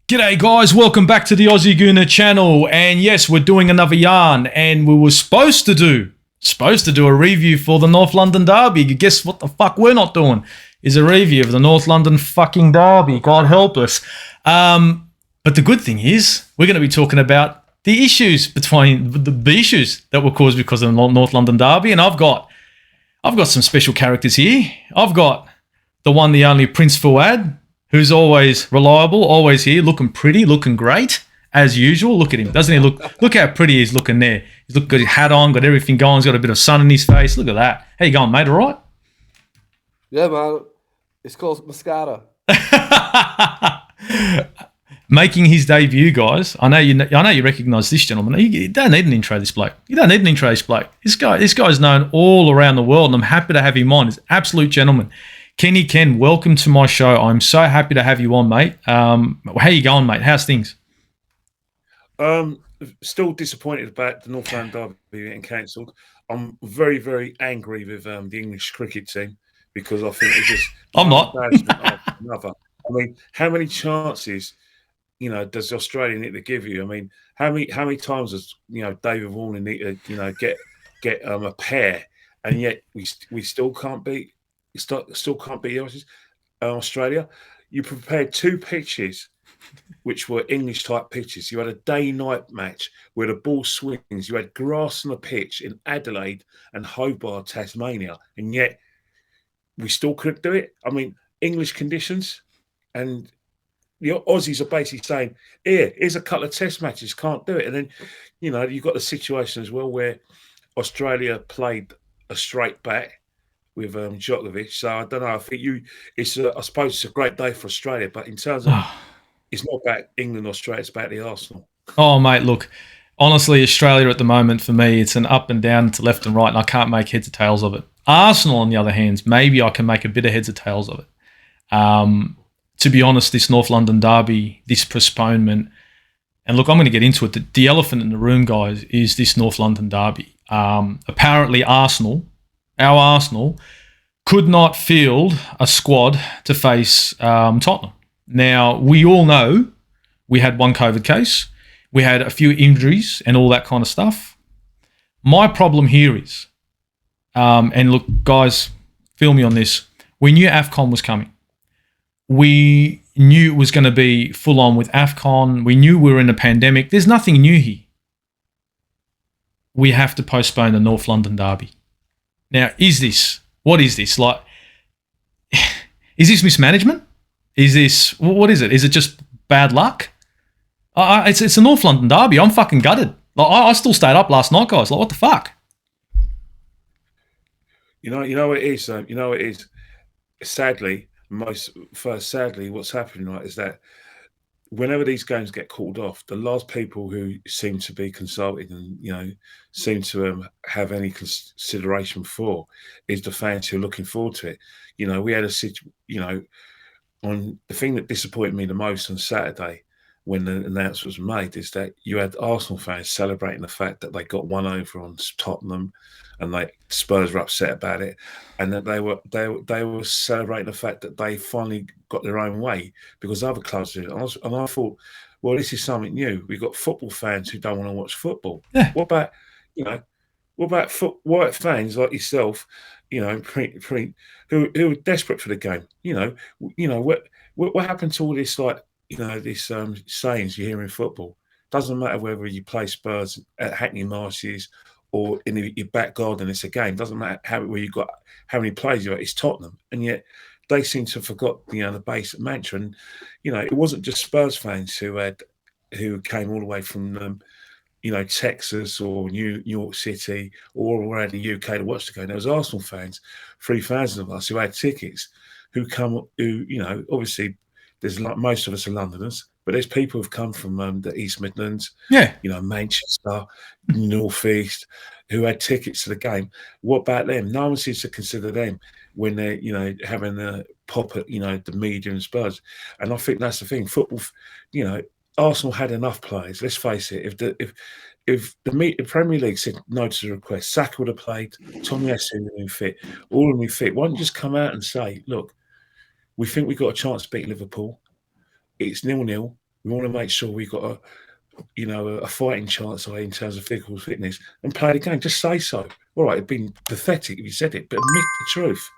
G'day guys, welcome back to the Aussie Gooner channel. And yes, we're doing another yarn, and we were supposed to do a review for the North London Derby. Guess what the fuck we're not doing? Is a review of the North London fucking Derby. God help us. But the good thing is we're going to be talking about the issues the issues that were caused because of the North London Derby. And I've got some special characters here. I've got the one, the only Prince Fuad, who's always reliable, always here, looking pretty, looking great, as usual. Look at him. Doesn't he look how pretty he's looking there. He's got his hat on, got everything going. He's got a bit of sun in his face. Look at that. How you going, mate? All right? Yeah, man. It's called mascara. Making his debut, guys. I know you recognise this gentleman. You don't need an intro, this bloke. You don't need an intro, this bloke. This guy's known all around the world, and I'm happy to have him on. He's an absolute gentleman. Kenny Ken, welcome to my show. I'm so happy to have you on, mate. How you going, mate? How's things? Still disappointed about the North London Derby being cancelled. I'm very, very angry with the English cricket team because I think it's just I'm not. Another. I mean, how many chances, does the Australia need to give you? I mean, how many times does David Warner need to get a pair, and yet we still can't beat. Still can't beat Australia. You prepared two pitches, which were English-type pitches. You had a day-night match where the ball swings. You had grass on the pitch in Adelaide and Hobart, Tasmania, and yet we still couldn't do it. I mean, English conditions, and the Aussies are basically saying, here's a couple of test matches, can't do it. And then, you've got the situation as well where Australia played a straight back with Djokovic. So I don't know. I think I suppose it's a great day for Australia, but in terms of it's not about England or Australia, it's about the Arsenal. Oh, mate, look, honestly, Australia at the moment for me, it's an up and down to left and right, and I can't make heads or tails of it. Arsenal, on the other hand, maybe I can make a bit of heads or tails of it. To be honest, this North London Derby, this postponement, and look, I'm going to get into it. The elephant in the room, guys, is this North London Derby. Apparently, our Arsenal could not field a squad to face Tottenham. Now, we all know we had one COVID case. We had a few injuries and all that kind of stuff. My problem here is, and look, guys, feel me on this. We knew AFCON was coming. We knew it was going to be full on with AFCON. We knew we were in a pandemic. There's nothing new here. We have to postpone the North London Derby. Now, what is this? Like, is this mismanagement? What is it? Is it just bad luck? It's a North London Derby. I'm fucking gutted. Like, I still stayed up last night, guys. Like, what the fuck? You know what it is. It is. Sadly, what's happening right is that whenever these games get called off, the last people who seem to be consulted and seem to have any consideration for is the fans who are looking forward to it. We had on the thing that disappointed me the most on Saturday when the announcement was made is that you had Arsenal fans celebrating the fact that they got one over on Tottenham, and Spurs were upset about it, and that they were celebrating the fact that they finally got their own way because other clubs did it. And I thought, well, this is something new. We've got football fans who don't want to watch football. Yeah. What about white fans like yourself? Who are desperate for the game. What happened to all this this sayings you hear in football? Doesn't matter whether you play Spurs at Hackney Marshes or in your back garden, it's a game. Doesn't matter how many players you got. It's Tottenham, and yet they seem to have forgot the basic mantra. And it wasn't just Spurs fans who came all the way from Texas or New York City or around the UK to watch the game. There was Arsenal fans, 3,000 of us who had tickets, who obviously there's most of us are Londoners, but there's people who've come from the East Midlands, Manchester, North East, who had tickets to the game. What about them? No one seems to consider them when they're having a pop at the media and Spurs. And I think that's the thing. Football, Arsenal had enough players. Let's face it. If the Premier League said no to the request, Saka would have played. Tommy Asu would have been fit. All of them fit. Why don't you just come out and say, look, we think we've got a chance to beat Liverpool. It's 0-0. We want to make sure we've got a fighting chance in terms of physical fitness and play the game. Just say so. All right, it'd been pathetic if you said it, but admit the truth.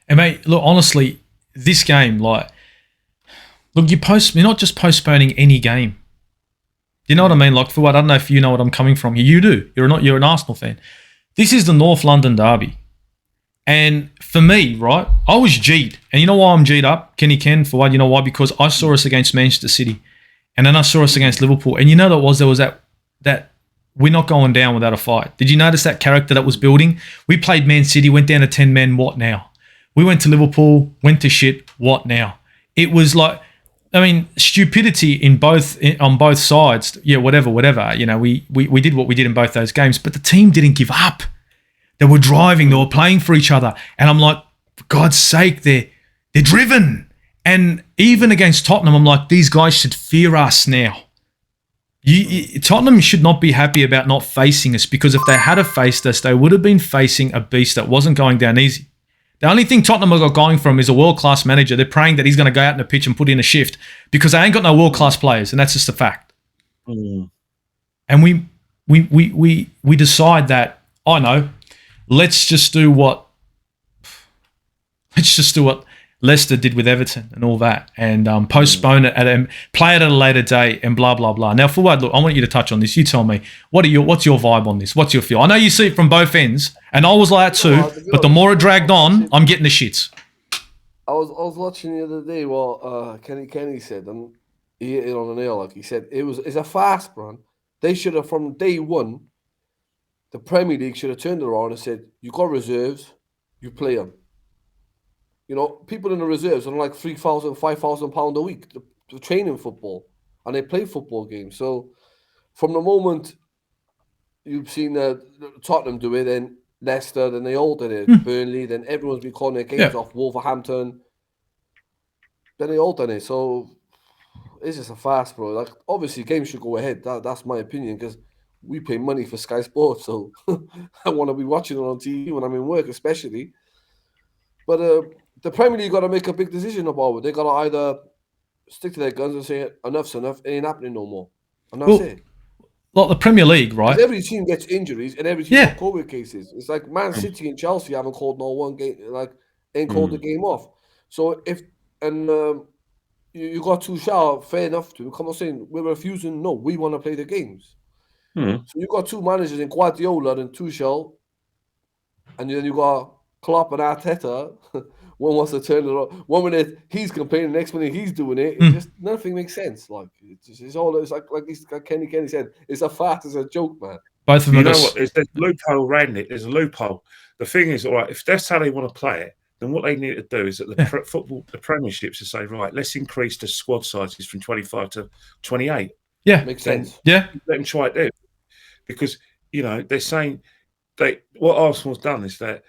And mate, look, honestly, this game, like, look, you're not just postponing any game. You know what I mean? Like, Fuad, I don't know if you know what I'm coming from here. You do. You're an Arsenal fan. This is the North London derby. And for me, right, I was G'd. And you know why I'm G'd up, Kenny Ken, Fuad? You know why? Because I saw us against Manchester City. And then I saw us against Liverpool. And you know there was that we're not going down without a fight. Did you notice that character that was building? We played Man City, went down to 10 men, what now? We went to Liverpool, went to shit, what now? It was like, I mean, stupidity on both sides. Yeah, whatever. You know, we did what we did in both those games, but the team didn't give up. They were driving, they were playing for each other. And I'm like, for God's sake, they're driven. And even against Tottenham, I'm like, these guys should fear us now. Tottenham should not be happy about not facing us, because if they had faced us, they would have been facing a beast that wasn't going down easy. The only thing Tottenham have got going for him is a world-class manager. They're praying that he's going to go out in the pitch and put in a shift, because they ain't got no world-class players, and that's just a fact. Mm. And we decide that, I know, let's just do what Leicester did with Everton and all that, and postpone it play it at a later date and blah blah blah. Now, Fuad, look, I want you to touch on this. You tell me what's your vibe on this? What's your feel? I know you see it from both ends, and I was like that too. But the more it dragged on, I'm getting the shits. I was watching the other day what Kenny said, and he hit it on the nail. Like he said, it's a fast run. They should have, from day one, the Premier League should have turned around and said, "You got reserves, you play them." You know, people in the reserves are like £3,000, £5,000 a week to train in football, and they play football games. So, from the moment you've seen Tottenham do it, then Leicester, then they all did it, Burnley, then everyone's been calling their games off, Wolverhampton, then they all done it. So, it's just a fast, bro. Like, obviously, games should go ahead. That's my opinion, because we pay money for Sky Sports, so I want to be watching it on TV when I'm in work, especially. But the Premier League got to make a big decision about it. They got to either stick to their guns and say, enough's enough, it ain't happening no more. And that's it. Like the Premier League, right? Every team gets injuries and every team got COVID cases. It's like Man City and Chelsea haven't called no one game, ain't called the game off. So you got Tuchel, fair enough to come on saying, we're refusing, no, we want to play the games. So you got two managers in Guardiola and Tuchel, and then you got Klopp and Arteta. One wants to turn it around. 1 minute he's complaining, next minute he's doing it. It just nothing makes sense. Like it's like Kenny said, it's a joke, man. Both of them. You know what? There's a loophole around it. There's a loophole. The thing is, all right, if that's how they want to play it, then what they need to do is that the premierships to say, right, let's increase the squad sizes from 25 to 28. Yeah, makes sense. Yeah, let them try it there, because they're saying what Arsenal's done is that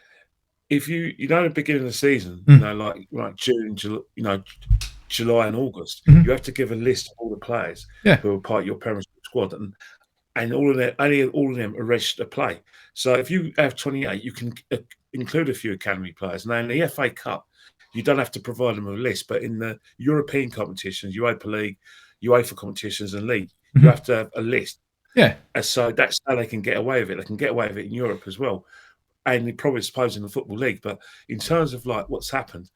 if you at the beginning of the season, like June, July and August, you have to give a list of all the players who are part of your Premiership squad, and all of them are registered to play. So if you have 28, you can include a few academy players. Now in the FA Cup, you don't have to provide them with a list, but in the European competitions, Europa League, UEFA competitions, and league, you have to have a list. Yeah, and so that's how they can get away with it. They can get away with it in Europe as well. And they probably suppose in the Football League. But in terms of like what's happened,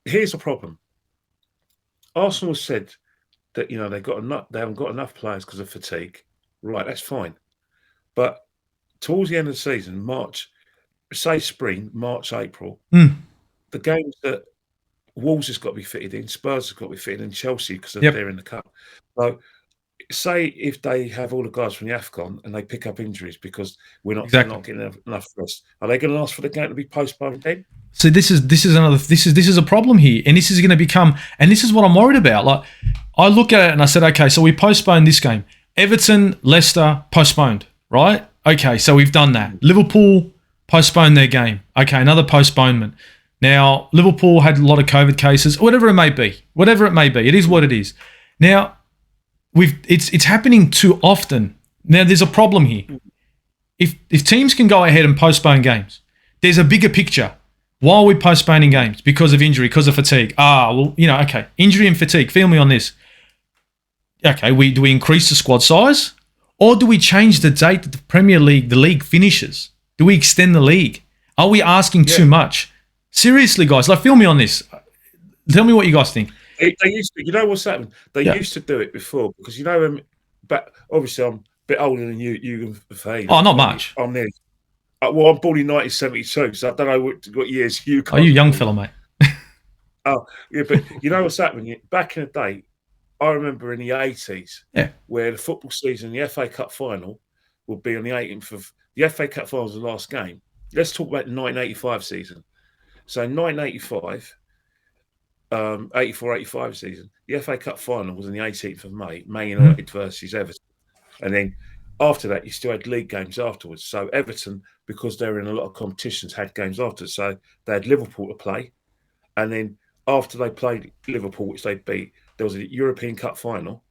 here's the problem. Arsenal said that they haven't got enough players because of fatigue. Right, that's fine. But towards the end of the season, March, say spring, March, April, the games that Wolves has got to be fitted in, Spurs has got to be fitted in, Chelsea because they're in the cup. So say if they have all the guys from the AFCON and they pick up injuries because we're not getting enough rest, are they going to ask for the game to be postponed then? So this is a problem here, and this is going to become, and this is what I'm worried about. Like, I look at it and I said, okay, so we postponed this game. Everton, Leicester postponed, right? Okay, so we've done that. Liverpool postponed their game. Okay, another postponement. Now Liverpool had a lot of COVID cases, whatever it may be. It is what it is. Now. It's happening too often. Now there's a problem here. If teams can go ahead and postpone games, there's a bigger picture. Why are we postponing games? Because of injury, because of fatigue. Well, okay. Injury and fatigue. Feel me on this. Okay, do we increase the squad size? Or do we change the date that the league finishes? Do we extend the league? Are we asking too much? Seriously, guys, feel me on this. Tell me what you guys think. They used to, you know what's happened? They used to do it before because but obviously I'm a bit older than you and Faud. Oh, not much. I'm nearly. Well, I'm born in 1972, so I don't know what years you. Oh, you young fella, mate. Oh, yeah, but you know what's happening? Back in the day, I remember in the 80s, where the football season, the FA Cup final, would be on the 18th of the FA Cup final was the last game. Let's talk about the 1985 season. So 1985. 84-85 season, the FA Cup final was on the 18th of May, Man United versus Everton. And then after that, you still had league games afterwards. So Everton, because they were in a lot of competitions, had games afterwards. So they had Liverpool to play. And then after they played Liverpool, which they beat, there was a European Cup final,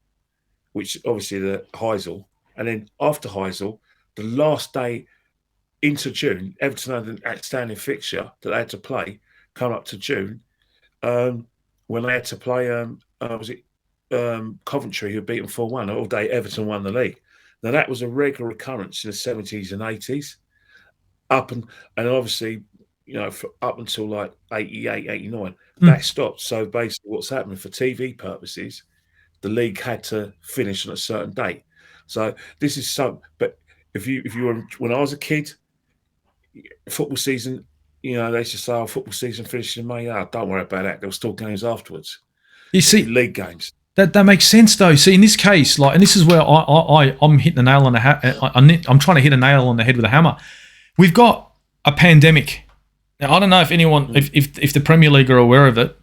which obviously the Heysel. And then after Heysel, the last day into June, Everton had an outstanding fixture that they had to play, come up to June, when they had to play, Coventry, who beat them 4-1. All day Everton won the league. Now, that was a regular occurrence in the 70s and 80s. And obviously, up until like 88, 89, that stopped. So basically what's happening for TV purposes, the league had to finish on a certain date. So this is but if you were, when I was a kid, football season, they used to say, football season finishes in May. Don't worry about that. There were still games afterwards. You see, league games. That makes sense, though. See, in this case, and this is where I'm hitting the nail on the head. I'm trying to hit a nail on the head with a hammer. We've got a pandemic. Now, I don't know if anyone, if the Premier League are aware of it,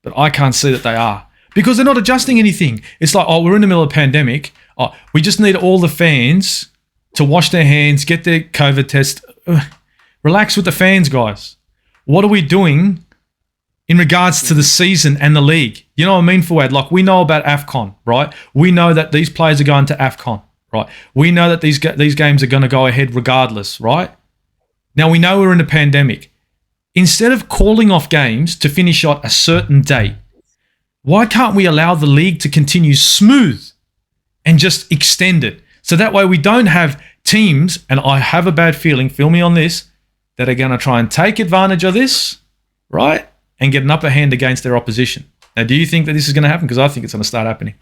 but I can't see that they are, because they're not adjusting anything. It's like, we're in the middle of a pandemic. We just need all the fans to wash their hands, get their COVID test. Relax with the fans, guys. What are we doing in regards to the season and the league? You know what I mean, Fuad? We know about AFCON, right? We know that these players are going to AFCON, right? We know that these games are going to go ahead regardless, right? Now, we know we're in a pandemic. Instead of calling off games to finish at a certain date, why can't we allow the league to continue smooth and just extend it? So that way we don't have teams, and I have a bad feeling, feel me on this, that are going to try and take advantage of this, right, and get an upper hand against their opposition. Now, do you think that this is going to happen? Because I think it's going to start happening.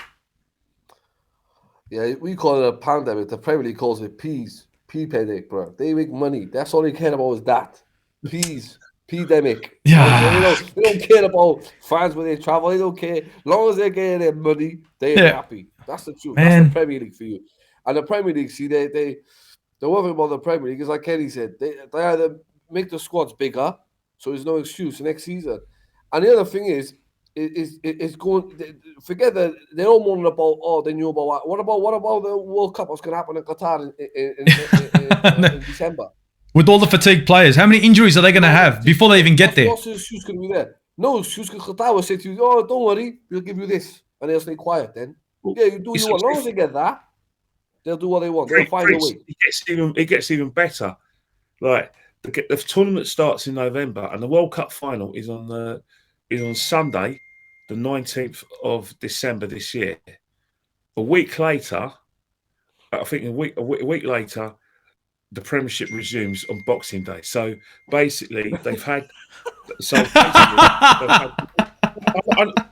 Yeah, we call it a pandemic. The Premier League calls it peas. Pea-panic, bro. They make money. That's all they care about is that. Peas. Pandemic. Yeah. They don't care about fans when they travel. They don't care. As long as they're getting their money, they're happy. That's the truth. Man. That's the Premier League for you. And the Premier League, see, the one thing about the Premier League is, like Kenny said, they either make the squads bigger, so there's no excuse next season. And the other thing is going. Forget that they're all moaning about. They knew about what about the World Cup? What's going to happen in Qatar in December? With all the fatigued players, how many injuries are they going to have before they even get there? What's the excuse going to be there? No excuse, because Qatar will say to you, don't worry, we'll give you this. And they'll stay quiet then. Yeah, you do what you want. As long as they get that, they'll do what they want. They'll find a way. It gets even better. Like, the tournament starts in November, and the World Cup final is on Sunday, the 19th of December this year. A week later, I think a week later, the Premiership resumes on Boxing Day. So basically, they've had.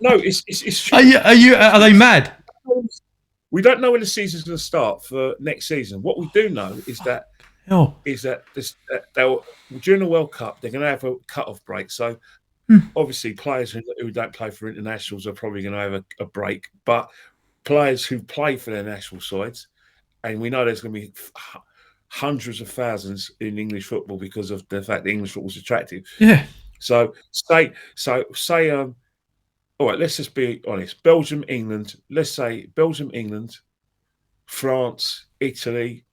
No, it's true. Are they mad? We don't know when the season's going to start for next season. What we do know is that during the World Cup they're going to have a cut-off break. So obviously, players who don't play for internationals are probably going to have a break. But players who play for their national sides, and we know there's going to be hundreds of thousands in English football because of the fact that English football is attractive. Yeah. So say, all right, let's just be honest. Belgium, England. Let's say Belgium, England, France, Italy,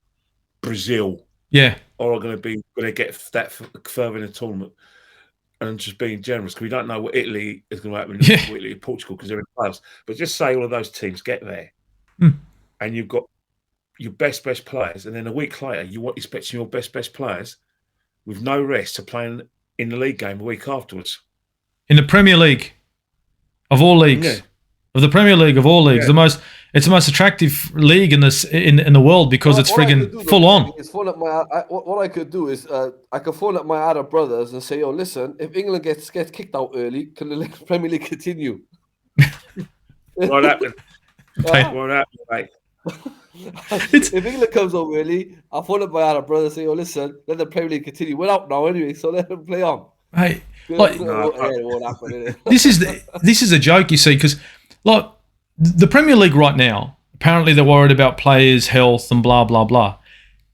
Brazil. Yeah. Are going to get that further in the tournament. And just being generous, because we don't know what Italy is going to happen with Italy and Portugal because they're in the playoffs. But just say all of those teams get there, and you've got your best players, and then a week later you're expecting your best players with no rest to play in the league game a week afterwards. In the Premier League, of all leagues, Yeah. of the Premier League of all leagues, Yeah. it's the most attractive league in the world because it's friggin' full on. What I could do is I could phone up my other brothers and say, "Yo, listen, if England gets kicked out early, can the Premier League continue?" What happened? What happened, mate? If England comes out early, I'll phone up my other brother and say, "Yo, listen, let the Premier League continue. We're out now anyway, so let them play on." Hey, It like, won't happen, innit? this is a joke, you see, because like the Premier League right now, apparently they're worried about players' health and blah blah blah.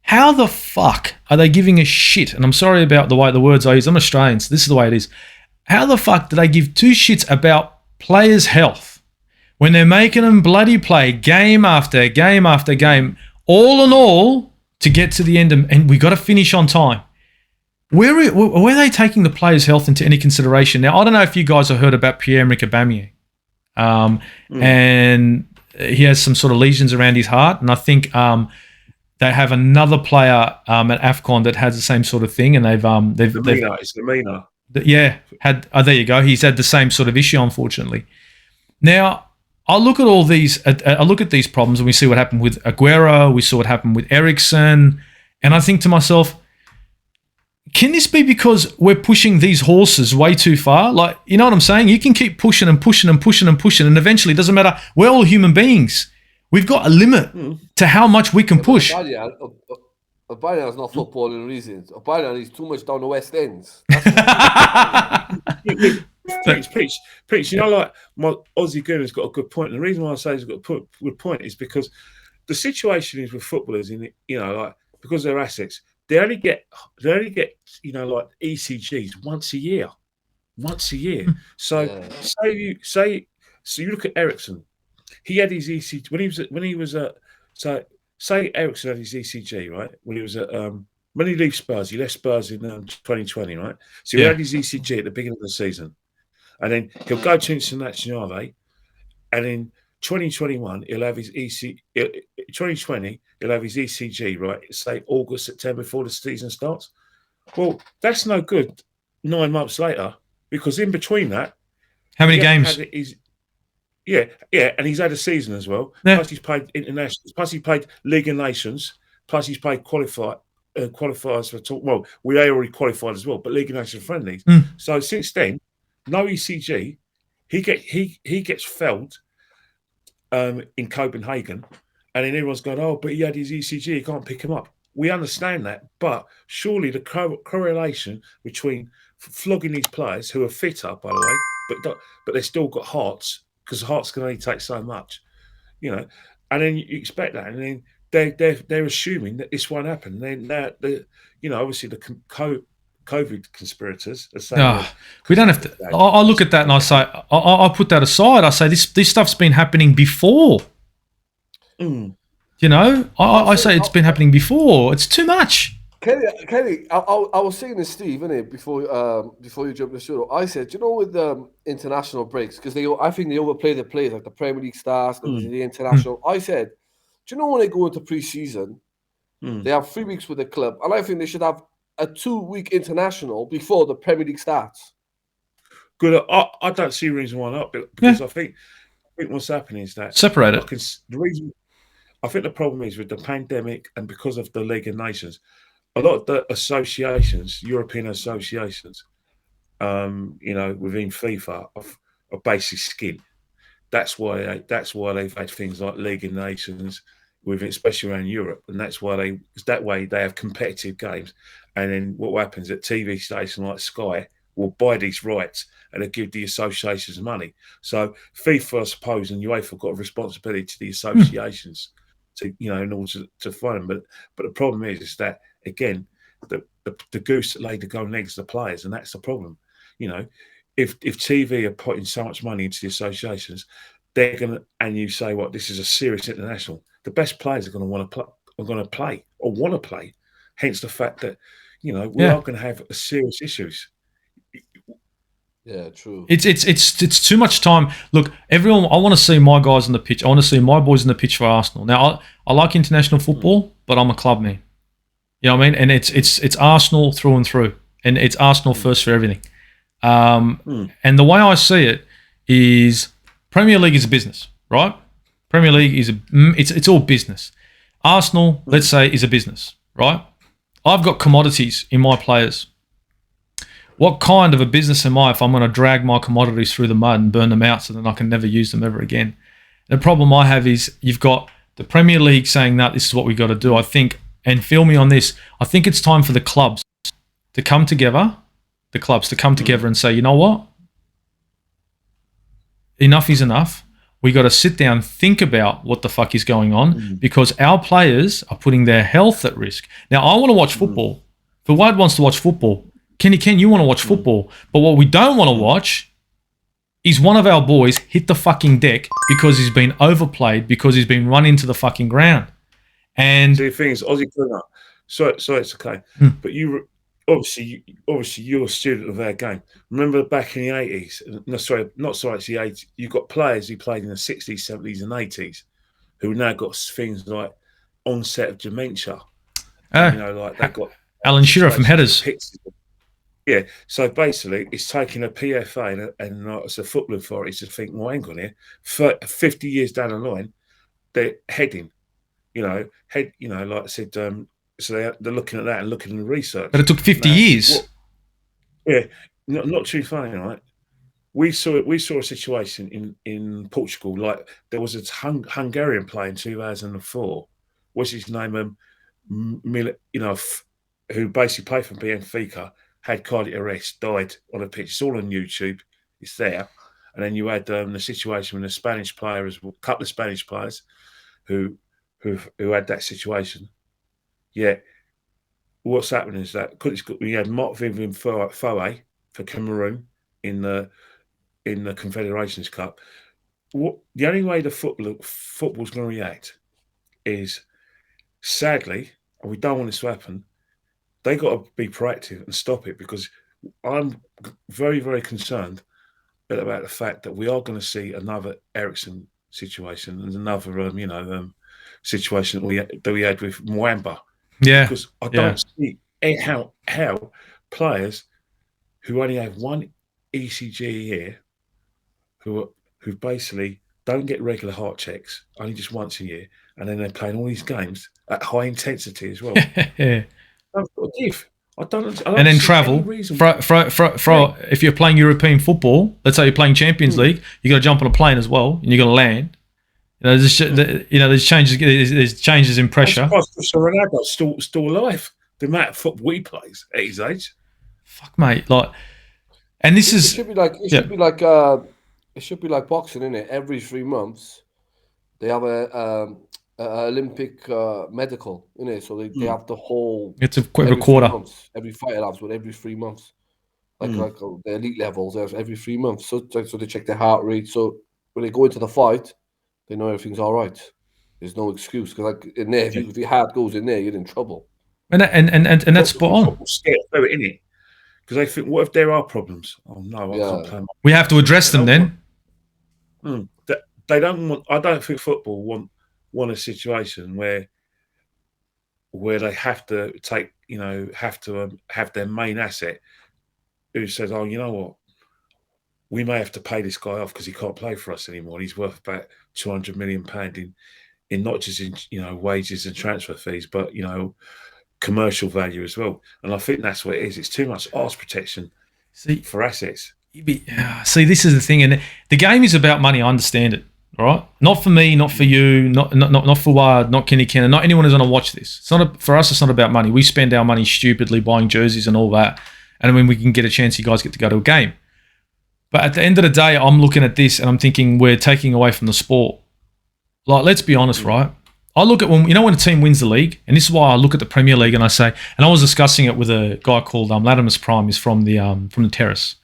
How the fuck are they giving a shit? And I'm sorry about the words I use. I'm Australian, so this is the way it is. How the fuck do they give two shits about players' health when they're making them bloody play game after game after game, all in all, to get to the end, and we got to finish on time? Where are they taking the players' health into any consideration? Now, I don't know if you guys have heard about Pierre-Emerick Aubameyang, and he has some sort of lesions around his heart, and I think they have another player at AFCON that has the same sort of thing, and they've It's the Mina. yeah, there you go. He's had the same sort of issue, unfortunately. Now, I look at all these. I look at these problems, and we see what happened with Aguero. We saw what happened with Eriksen, and I think to myself, can this be because we're pushing these horses way too far? Like, you know what I'm saying? You can keep pushing and pushing and pushing and pushing, and eventually, it doesn't matter. We're all human beings. We've got a limit to how much we can push. Aubameyang is not footballing reasons. Aubameyang is too much down the West Ends. Preach. You know, like my Aussie Gooner's got a good point. And the reason why I say he's got a good point is because the situation is with footballers because they're assets, they only get like ECGs once a year. So you look at Eriksen. He had his ECG say Eriksen had his ECG, right? When he was at when he left Spurs, he left Spurs in 2020, right? So he had his ECG at the beginning of the season, and then he'll go to Internazionale, and in 2021 he'll have his 2020 he'll have his ECG, right? Say August, September before the season starts. Well, that's no good 9 months later, because in between that, how many games? And he's had a season as well. Yeah. Plus he's played internationals. Plus he played League of Nations. Plus he's played qualifiers for we already qualified as well, but League of Nations friendlies. So since then, no ECG. He gets felled in Copenhagen, and then everyone's going, "Oh, but he had his ECG. He can't pick him up." We understand that, but surely the correlation between flogging these players who are fitter, by the way, but they've still got hearts, because hearts can only take so much, and then you expect that, and then they're assuming that this won't happen. Then obviously the COVID conspirators are saying, we don't have to. I look at that and I say, I put that aside. I say this stuff's been happening before. I say it's been happening before. It's too much. Kenny, I was saying to Steve, innit, before you jumped the show, I said, with international breaks, because I think they overplay the players, like the Premier League stars, the international. I said, do you know when they go into pre-season, they have 3 weeks with the club, and I think they should have a 2-week international before the Premier League starts. Good. I don't see a reason why not, because I think what's happening is that separate it. I think the problem is with the pandemic, and because of the League of Nations, a lot of the associations, European associations, within FIFA, are basically skin. That's why they've had things like League of Nations, especially around Europe, and that's why that way they have competitive games. And then what happens at TV stations like Sky will buy these rights and they give the associations money. So FIFA, I suppose, and UEFA got a responsibility to the associations to in order to fund them. But the problem is that, again, the goose that laid the golden eggs are the players, and that's the problem. If TV are putting so much money into the associations, they're gonna, and you say, "What, this is a serious international," the best players are going to play. Hence the fact that we are going to have serious issues. Yeah, true. It's too much time. Look, everyone. I want to see my guys on the pitch. I want to see my boys on the pitch for Arsenal. Now, I like international football, but I'm a club man. You know what I mean? And it's Arsenal through and through. and it's Arsenal first for everything. And the way I see it is Premier League is a business, right? Premier League is it's all business. Arsenal, let's say, is a business, right? I've got commodities in my players. What kind of a business am I if I'm going to drag my commodities through the mud and burn them out so that I can never use them ever again? The problem I have is you've got the Premier League saying that this is what we got to do. I think, and feel me on this, I think it's time for the clubs to come together, and say, you know what? Enough is enough. We got to sit down, think about what the fuck is going on because our players are putting their health at risk. Now, I want to watch football. Fuad wants to watch football. Ken, you want to watch football. But what we don't want to watch is one of our boys hit the fucking deck because he's been overplayed, because he's been run into the fucking ground. And so the thing is, Aussie Corner, so it's okay. But you obviously you're a student of our game. Remember back in the 80s, it's the 80s, you've got players who played in the 60s, 70s and 80s who now got things like onset of dementia. Like they got Alan Shearer from Headers. Yeah, so basically, it's taking a PFA and it's a football authority to think, well, hang on here, 50 years down the line, they're heading, like I said, so they're looking at that and looking at the research. But it took 50 years. Not too funny, right? We saw a situation in Portugal, like there was a Hungarian player in 2004. What's his name? Who basically played for Benfica. Had cardiac arrest, died on a pitch. It's all on YouTube. It's there. And then you had the situation with a Spanish player, a couple of Spanish players who had that situation. Yeah. What's happening is that we had Mark Vivian Faud for Cameroon in the Confederations Cup. The only way the football's going to react is, sadly, and we don't want this to happen, they got to be proactive and stop it, because I'm very, very concerned about the fact that we are going to see another Ericsson situation and another, situation that we had with Mwamba. Yeah, because I don't see how players who only have one ECG a year, who basically don't get regular heart checks, only just once a year, and then they're playing all these games at high intensity as well. I don't and then travel. If you're playing European football, let's say you're playing Champions League, you got to jump on a plane as well, and you got to land. There's changes in pressure. Ronaldo's still alive. The amount of football he plays at his age. Fuck, mate. And this it is should be like boxing, innit? Every 3 months, they have a Olympic medical, innit? So they have the whole. It's every quarter. Every fighter has one every 3 months, like the elite levels. Every 3 months, so they check their heart rate. So when they go into the fight, they know everything's all right. There's no excuse, because in there, if your heart goes in there, you're in trouble. And that's spot on. Scared of it, innit? Because they think, what if there are problems? Oh no, I can't play. We have to address them then. They don't want. I don't think football want a situation where they have to take, have their main asset who says, oh, you know what, we may have to pay this guy off because he can't play for us anymore. He's worth about £200 million in not just in wages and transfer fees, but commercial value as well. And I think that's what it is. It's too much arse protection for assets. See, this is the thing, and the game is about money. I understand it. All right, not for me, not for you, not for Fuad, not Kenny Kenner, not anyone who's going to watch this. It's not for us. It's not about money. We spend our money stupidly buying jerseys and all that, and when we can get a chance, you guys get to go to a game. But at the end of the day, I'm looking at this and I'm thinking we're taking away from the sport. Like, let's be honest, right? I look at when a team wins the league, and this is why I look at the Premier League and I say, and I was discussing it with a guy called Latimus Prime. He's from the Terrace.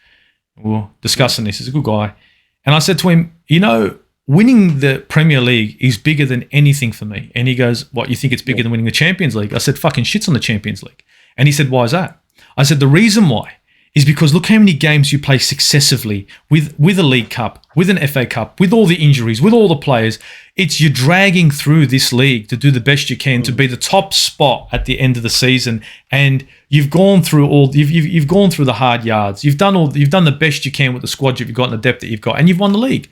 We were discussing this. He's a good guy, and I said to him, winning the Premier League is bigger than anything for me. And he goes, what, you think it's bigger than winning the Champions League? I said, fucking shit's on the Champions League. And he said, why is that? I said, the reason why is because look how many games you play successively with a League Cup, with an FA Cup, with all the injuries, with all the players. It's you're dragging through this league to do the best you can to be the top spot at the end of the season, and you've gone through you've gone through the hard yards. You've done the best you can with the squad you've got and the depth that you've got, and you've won the league.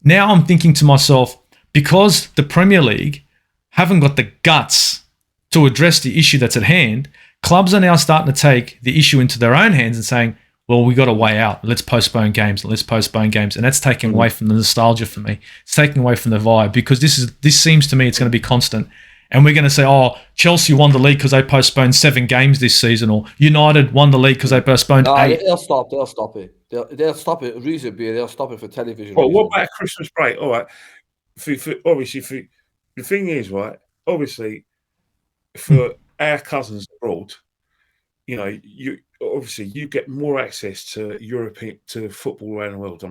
Now I'm thinking to myself, because the Premier League haven't got the guts to address the issue that's at hand, clubs are now starting to take the issue into their own hands and saying, well, we got a way out. Let's postpone games. And that's taking away from the nostalgia for me. It's taking away from the vibe, because this seems to me it's going to be constant. And we're going to say, oh, Chelsea won the league because they postponed 7 games this season, or United won the league because they postponed 8. They'll stop it. They'll stop it. Reason being, they'll stop it for television. Well, what about Christmas break? All right. Obviously, the thing is, right, obviously, for our cousins abroad, you get more access to European football around the world.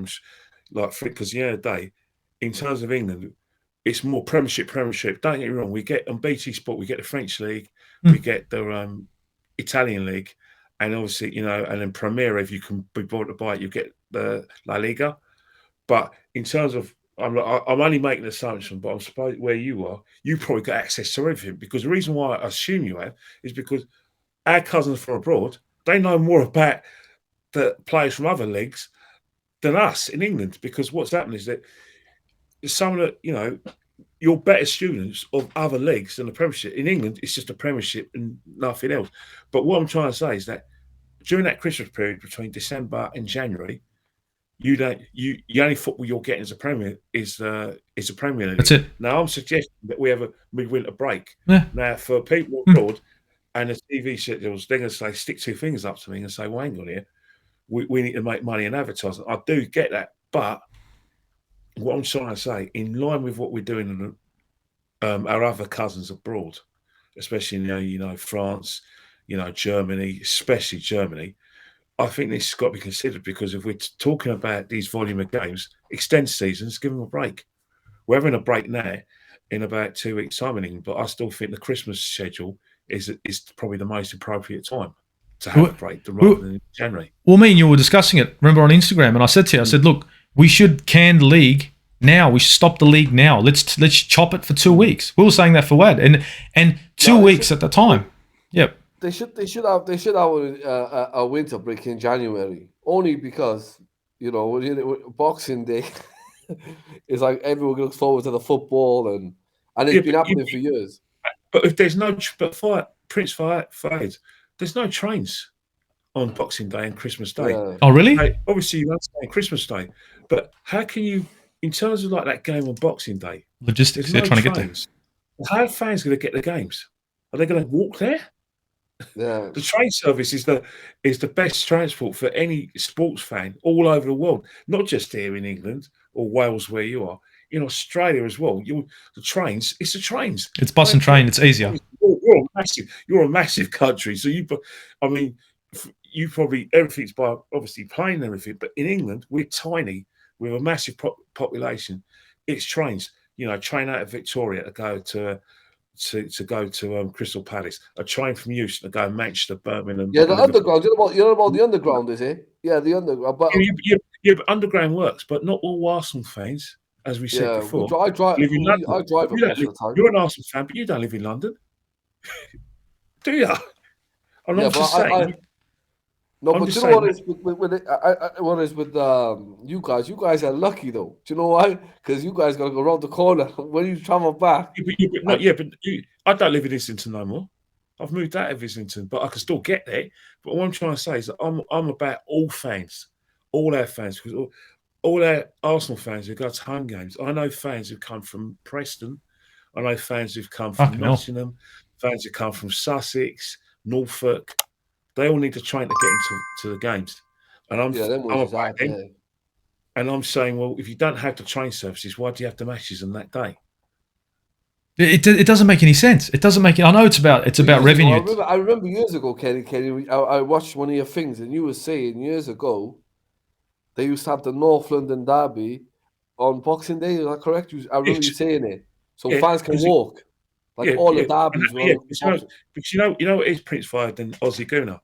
Because the other day, in terms of England, it's more Premiership. Don't get me wrong. We get on BT Sport, we get the French League, we get the Italian League, and obviously, and then Premier, if you can be brought to buy it, you get the La Liga. But in terms of, I'm only making an assumption, but I'm supposed where you are, you probably got access to everything, because the reason why I assume you have is because our cousins from abroad, they know more about the players from other leagues than us in England, because what's happening is that some of the, you're better students of other leagues than the Premiership. In England, it's just a Premiership and nothing else. But what I'm trying to say is that during that Christmas period between December and January, the only football you're getting as a Premier is a Premier League. That's it. Now I'm suggesting that we have a midwinter break. Yeah. Now for people abroad and the TV schedules, they're going to say, stick 2 fingers up to me and say, well, hang on here, we need to make money in advertising. I do get that, but what I'm trying to say, in line with what we're doing in our other cousins abroad, especially France, Germany, especially Germany, I think this has got to be considered, because if we're talking about these volume of games, extend seasons, give them a break. We're having a break now in about 2 weeks' time in England, but I still think the Christmas schedule is probably the most appropriate time to have a break rather than in January. Well, me and you were discussing it, remember, on Instagram, and I said to you, I said, look, we should can the league now. We should stop the league now. Let's chop it for 2 weeks. We were saying that for Fuad, and 2 weeks at the time. Yep. They should have a winter break in January, only because Boxing Day is like everyone looks forward to the football, and it's been happening for years. But if there's Prince Faud, there's no trains on Boxing Day and Christmas Day. Yeah. Oh, really? Obviously, you understand Christmas Day, but how can you, in terms of like that game on Boxing Day, logistics, they're trying to get there. How are fans going to get the games? Are they going to walk there? Yeah. The train service is the best transport for any sports fan all over the world, not just here in England or Wales where you are. In Australia as well, the trains. It's the trains. It's bus and train. It's easier. You're a massive country, so you probably everything's by obviously plane and everything. But in England, we're tiny with a massive population. It's trains. Train out of Victoria to go to Crystal Palace. A train from Euston to go to Manchester, Birmingham. Yeah, the underground. You know about the underground, is it? Yeah, the underground. But but underground works, but not all Arsenal fans, as we said before. I drive. Live in London. I drive a bunch of the time. You're an Arsenal fan, but you don't live in London, do you? I'm not just saying. But you know what is with you guys? You guys are lucky though. Do you know why? Because you guys gotta go around the corner when you travel back. I don't live in Islington no more. I've moved out of Islington, but I can still get there. But what I'm trying to say is that I'm about all fans, all our fans, because all our Arsenal fans who go to home games. I know fans who come from Preston. I know fans who've come from Nottingham, fans who come from Sussex, Norfolk. They all need to train to get into the games. And I'm saying, well, if you don't have the train services, why do you have the matches on that day? It doesn't make any sense. It doesn't make it. I know it's about revenue. I remember years ago, Kenny. I watched one of your things, and you were saying years ago they used to have the North London derby on Boxing Day. Is that correct? I remember you saying it, so fans can walk. All the derbies. Because you know what is Prince Faud and Aussie Gooner?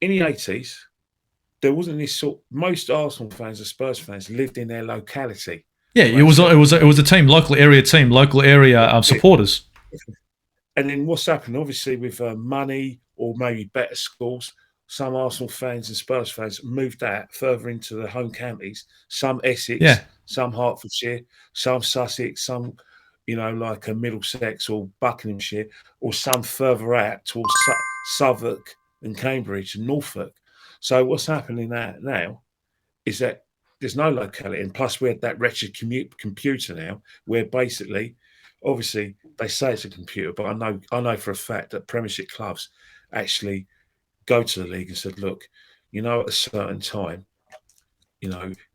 In the 80s, there wasn't this sort. Most Arsenal fans and Spurs fans lived in their locality. Yeah, it was a team, local area supporters. And then what's happened? Obviously, with money or maybe better schools, some Arsenal fans and Spurs fans moved out further into the home counties. Some Essex, some Hertfordshire, some Sussex, some like a Middlesex or Buckinghamshire, or some further out towards Southwark and Cambridge and Norfolk. So what's happening now is that there's no locality, and plus we had that wretched computer now, where basically, obviously they say it's a computer, but I know for a fact that Premiership clubs actually go to the league and said, look, at a certain time,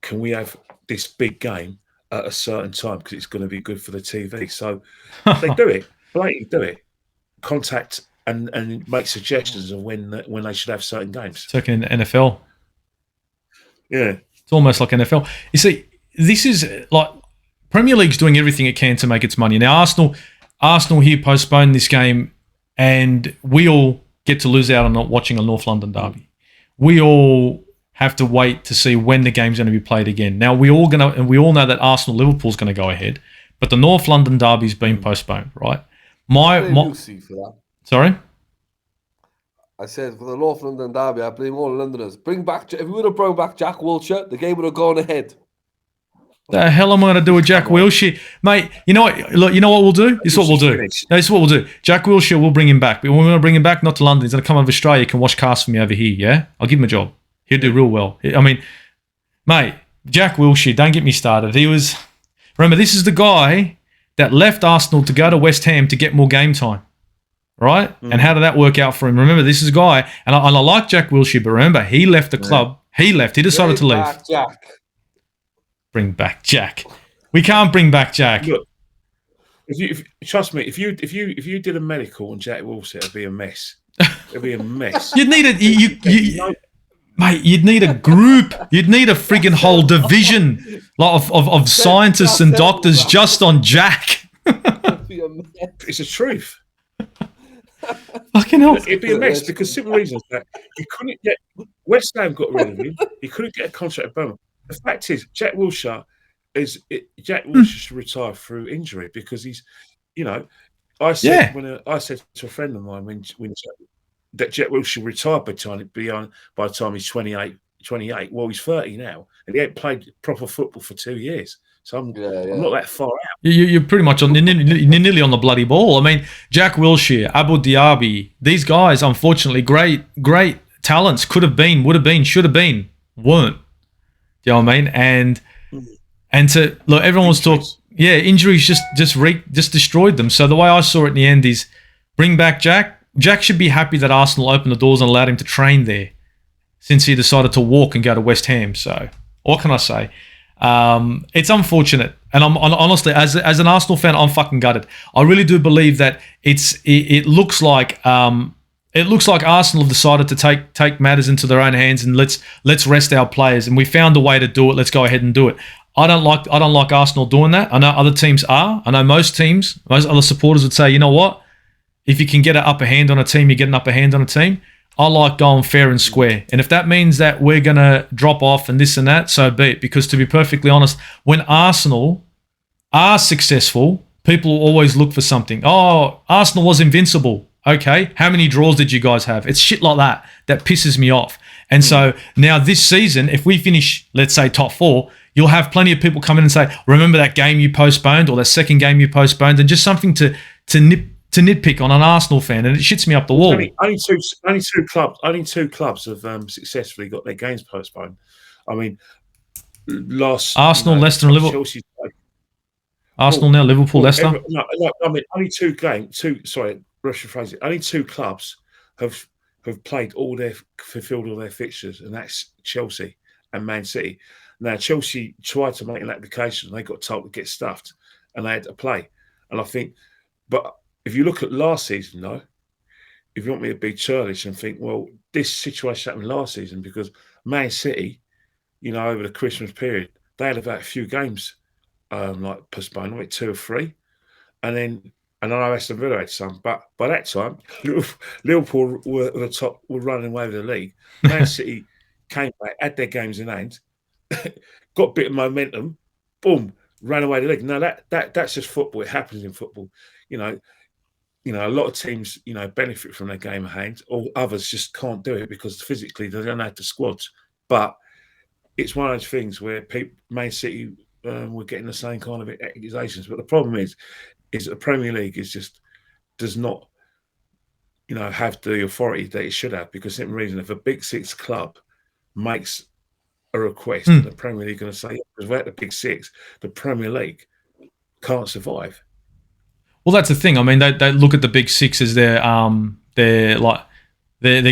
can we have this big game at a certain time because it's going to be good for the TV? So they do it, blatantly do it, contact and make suggestions of when they should have certain games. It's like in NFL. Yeah. It's almost like NFL. You see, this is like Premier League's doing everything it can to make its money. Now, Arsenal here postponed this game, and we all get to lose out on not watching a North London derby. We all have to wait to see when the game's going to be played again. Now, we all know that Arsenal-Liverpool's going to go ahead, but the North London derby's been postponed, right? Lucy for that. Sorry? I said for the North London derby, I blame all Londoners. If we would have brought back Jack Wilshere, the game would have gone ahead. The hell am I going to do with Jack Wilshere? Mate, you know what? Look, you know what we'll do? This is what we'll do. This is what we'll do. Jack Wilshere, we'll bring him back. But we're going to bring him back not to London. He's going to come over to Australia. He can watch casts for me over here, yeah? I'll give him a job. He'll do real well. I mean, mate, Jack Wilshere, don't get me started. Remember, this is the guy that left Arsenal to go to West Ham to get more game time. Right? And how did that work out for him? Remember, this is a guy, and I like Jack Wilshere, but remember, he left the club. He left. He decided to leave. Bring back Jack. We can't bring back Jack. Look, trust me, if you did a medical on Jack Wilshere, it'd be a mess. It'd be a mess. You'd need mate. You'd need a group. You'd need a friggin' whole division of scientists and doctors just on Jack. It's the truth. Fucking hell. It'd be a mess because simple reasons that you couldn't get West Ham got rid of him. He couldn't get a contract at Birmingham. The fact is, Jack Wilshere should retire through injury because he's, I said to a friend of mine when that Jack Wilshere retired by the time he's 28. Well, he's 30 now, and he ain't played proper football for 2 years. So I'm not that far out. You're pretty much nearly on the bloody ball. I mean, Jack Wilshere, Abu Diaby, these guys, unfortunately, great talents, could have been, would have been, should have been, weren't. Do you know what I mean? And to look, everyone was talking. Yeah, injuries just destroyed them. So the way I saw it in the end is, bring back Jack. Jack should be happy that Arsenal opened the doors and allowed him to train there, since he decided to walk and go to West Ham. So what can I say? It's unfortunate, and I'm honestly, as an Arsenal fan, I'm fucking gutted. I really do believe that it looks like Arsenal have decided to take matters into their own hands and let's rest our players, and we found a way to do it. Let's go ahead and do it. I don't like Arsenal doing that. I know other teams are. I know most other supporters would say, you know what? If you can get an upper hand on a team, you get an upper hand on a team. I like going fair and square. And if that means that we're going to drop off and this and that, so be it. Because to be perfectly honest, when Arsenal are successful, people will always look for something. Oh, Arsenal was invincible. Okay, how many draws did you guys have? It's shit like that pisses me off. And so now this season, if we finish, let's say, top 4, you'll have plenty of people come in and say, remember that game you postponed or that second game you postponed, and just something to nitpick on an Arsenal fan, and it shits me up the wall. Only two clubs have successfully got their games postponed. I mean, Arsenal, Leicester, and Liverpool. Arsenal now, Liverpool, Leicester. I mean, only two games. Only two clubs have fulfilled all their fixtures, and that's Chelsea and Man City. Now, Chelsea tried to make an application, and they got told to get stuffed, and they had to play. And I think, but if you look at last season, though, if you want me to be churlish and think, well, this situation happened last season because Man City, over the Christmas period, they had about a few games postponed, like 2 or 3, and then I know Aston Villa had some, but by that time, Liverpool were running away with the league. Man City came back, had their games in hand, got a bit of momentum, boom, ran away the league. No, that's just football. It happens in football. You know, a lot of teams, benefit from their game of hand, or others just can't do it because physically they don't have the squads. But it's one of those things where Man City were getting the same kind of accusations. But the problem is that the Premier League does not, have the authority that it should have, because the reason, if a Big Six club makes a request, the Premier League are going to say, because without the Big Six, the Premier League can't survive. Well, that's the thing. I mean, they look at the Big Six as their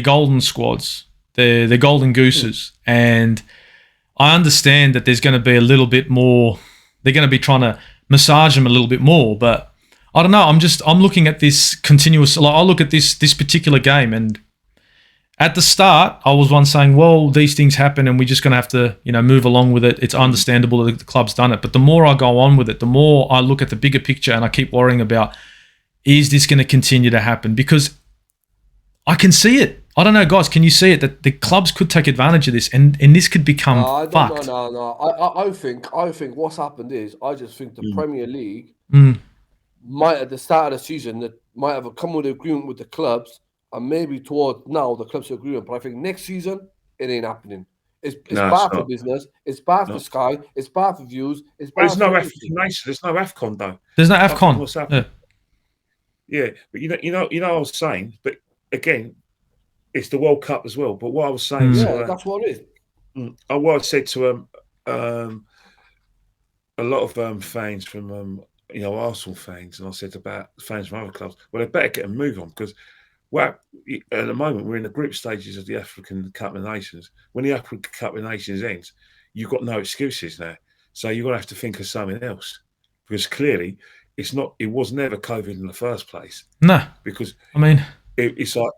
golden squads, their golden gooses, and I understand that there's going to be a little bit more. They're going to be trying to massage them a little bit more, but I don't know. I'm looking at this continuous. Like, I look at this particular game, and at the start, I was one saying, well, these things happen and we're just going to have to, move along with it. It's understandable that the club's done it. But the more I go on with it, the more I look at the bigger picture, and I keep worrying about, is this going to continue to happen? Because I can see it. I don't know, guys, can you see it? That the clubs could take advantage of this, and this could become fucked. No. I think what's happened is, I just think the Premier League might, at the start of the season, that might have come with an agreement with the clubs, and maybe toward now the clubs are agreeing. But I think next season it ain't happening. It's bad for business. It's bad for Sky. It's bad for views. It's bad. There's no African nation. There's no AFCON though. There's no AFCON. What's happening? Yeah, but I was saying, but again, it's the World Cup as well. But what I was saying, that's what it is. What I said to a lot of fans from Arsenal fans, and I said about fans from other clubs, well, they better get a move on, because at the moment we're in the group stages of the African Cup of Nations. When the African Cup of Nations ends, you've got no excuses now. So you're going to have to think of something else, because clearly it was never COVID in the first place. No, because I mean, it's like,